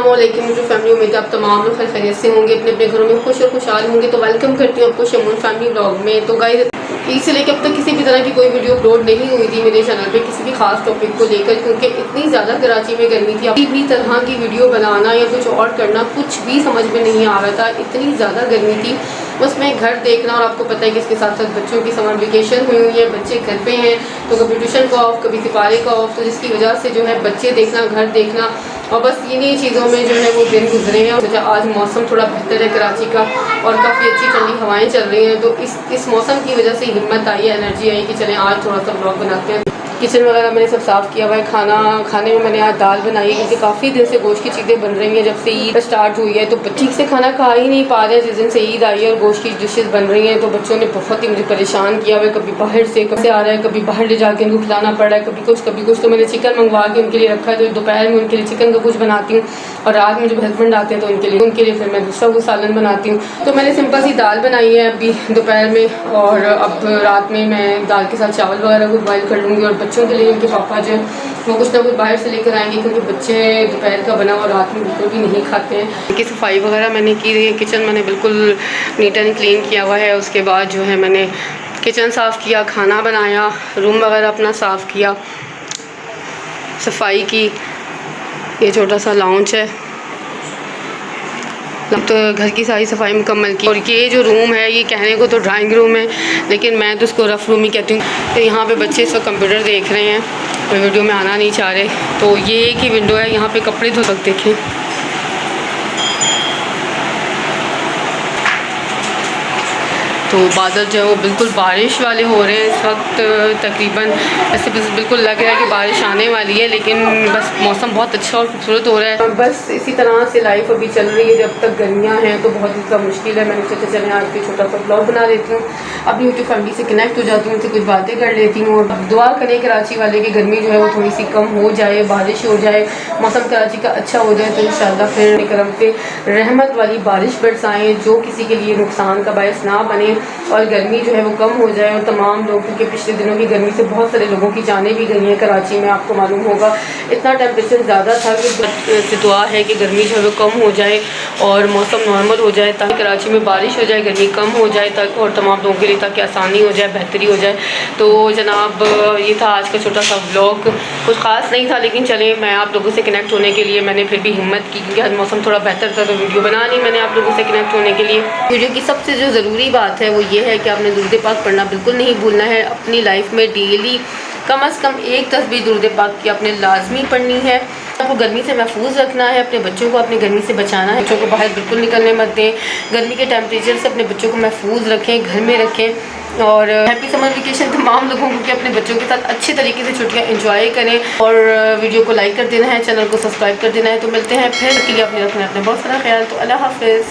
अस्सलामुअलैकुम जो फैमिली, उम्मीद है आप तमाम लोग खैरियत से होंगे, अपने अपने घरों में खुश और खुशहाल होंगे। तो वेलकम करती हूँ आपको शमून फैमिली व्लॉग में। तो गाइस, इससे लेकर अब तक किसी भी तरह की कोई वीडियो अपलोड नहीं हुई थी मेरे चैनल पे किसी भी खास टॉपिक को लेकर, क्योंकि इतनी ज़्यादा कराची में गर्मी थी, किसी भी तरह की वीडियो बनाना या कुछ और करना कुछ भी समझ में नहीं आ रहा था। इतनी ज़्यादा गर्मी थी, उसमें घर देखना, और आपको पता है कि इसके साथ साथ बच्चों की समर वेकेशन हुई हुई है, बच्चे घर पे हैं, तो कभी ट्यूशन का ऑफ, कभी सिपारे का ऑफ, तो जिसकी वजह से जो है बच्चे देखना, घर देखना, और बस इन्हीं चीज़ों में जो है वो दिन गुजरे हैं। और आज मौसम थोड़ा बेहतर है कराची का, और काफ़ी अच्छी ठंडी हवाएं चल रही हैं, तो इस मौसम की वजह से हिम्मत आई है, एनर्जी आई कि चलें आज थोड़ा सा ब्लॉग बनाते हैं। किचन वगैरह मैंने सब साफ़ किया हुआ है। खाने में मैंने आज दाल बनाई है, क्योंकि काफ़ी दिन से गोश्त की चीज़ें बन रही हैं जब से ईद स्टार्ट हुई है, तो ठीक से खाना खा ही नहीं पा रहे हैं। जिस दिन से ईद आई है और गोश्त की डिशेज़ बन रही हैं, तो बच्चों ने बहुत ही मुझे परेशान किया हुआ है। कभी बाहर से कब से आ रहा है, कभी बाहर ले जाके इनको खिलाना पड़ रहा है, कभी कुछ। तो मैंने चिकन मंगवा के उनके लिए रखा है, तो दोपहर में उनके लिए चिकन का कुछ बनाती हूँ, और रात में जब हस्बैंड आते हैं तो उनके लिए फिर मैं दूसरा वो सालन बनाती हूँ। तो मैंने सिंपल सी दाल बनाई है अभी दोपहर में, और अब रात में मैं दाल के साथ चावल वगैरह को बॉइल कर लूँगी। और बच्चों के लिए उनके पापा जो है वो कुछ ना कुछ बाहर से लेकर आएंगे, क्योंकि बच्चे दोपहर का बना हुआ रात में बिल्कुल भी नहीं खाते हैं। कि सफाई वगैरह मैंने की है, किचन मैंने बिल्कुल नीट एंड क्लीन किया हुआ है। उसके बाद जो है मैंने किचन साफ़ किया, खाना बनाया, रूम वगैरह अपना साफ़ किया, सफाई की। ये छोटा सा लाउंज है, तो घर की सारी सफाई मुकम्मल की। और ये जो रूम है, ये कहने को तो ड्राइंग रूम है, लेकिन मैं तो उसको रफ़ रूम ही कहती हूँ। तो यहाँ पे बच्चे इस वक्त कंप्यूटर देख रहे हैं, कोई वीडियो में आना नहीं चाह रहे। तो ये एक ही विंडो है, यहाँ पे कपड़े धो तक देखें। तो बादल जो है वो बिल्कुल बारिश वाले हो रहे हैं इस वक्त। तकरीबन ऐसे बिल्कुल लग रहा है कि बारिश आने वाली है, लेकिन बस मौसम बहुत अच्छा और खूबसूरत हो रहा है। बस इसी तरह से लाइफ अभी चल रही है। जब तक गर्मियाँ हैं तो बहुत ज़्यादा मुश्किल है। मैंने सोचा चलें आज भी छोटा सा ब्लॉग बना देती हूँ, अपनी यूट्यूब फैमिली से कनेक्ट हो जाती हूँ, उनसे कुछ बातें कर लेती हूँ। और दुआ करें कराची वाले की गर्मी जो है वो थोड़ी सी कम हो जाए, बारिश हो जाए, मौसम कराची का अच्छा हो जाए, तो इंशाल्लाह फिर करम पे रहमत वाली बारिश बरसाएँ, जो किसी के लिए नुकसान का बायस ना बने, और गर्मी जो है वो कम हो जाए। और तमाम लोगों के पिछले दिनों की गर्मी से बहुत सारे लोगों की जानें भी गई हैं कराची में, आपको मालूम होगा। इतना टेम्परेचर ज़्यादा था कि दुआ है कि गर्मी जो है वो कम हो जाए और मौसम नॉर्मल हो जाए, ताकि कराची में बारिश हो जाए, गर्मी कम हो जाए, तक और तमाम लोगों के लिए ताकि आसानी हो जाए, बेहतरी हो जाए। तो जनाब, ये था आज का छोटा सा व्लॉग। कुछ ख़ास नहीं था, लेकिन चले मैं आप लोगों से कनेक्ट होने के लिए मैंने फिर भी हिम्मत की, क्योंकि आज मौसम थोड़ा बेहतर था, तो वीडियो बना ली मैंने आप लोगों से कनेक्ट होने के लिए। वीडियो की सबसे जो ज़रूरी बात है वो ये है कि आपने दुरूद पाक पढ़ना बिल्कुल नहीं भूलना है। अपनी लाइफ में डेली कम से कम एक तस्बीह दुरूद पाक की आपने लाजमी पढ़नी है। आपको गर्मी से महफूज रखना है, अपने बच्चों को अपनी गर्मी से बचाना है। बच्चों को बाहर बिल्कुल निकलने मत दें, गर्मी के टेम्परेचर से अपने बच्चों को महफूज रखें, घर में रखें। और हैप्पी समर वेकेशन तमाम लोगों को, कि अपने बच्चों के साथ अच्छे तरीके से छुट्टियां एंजॉय करें। और वीडियो को लाइक कर देना है, चैनल को सब्सक्राइब कर देना है। तो मिलते हैं फिर, के लिए अपने रखना है अपना बहुत सारा ख्याल। तो अल्लाह हाफिज़।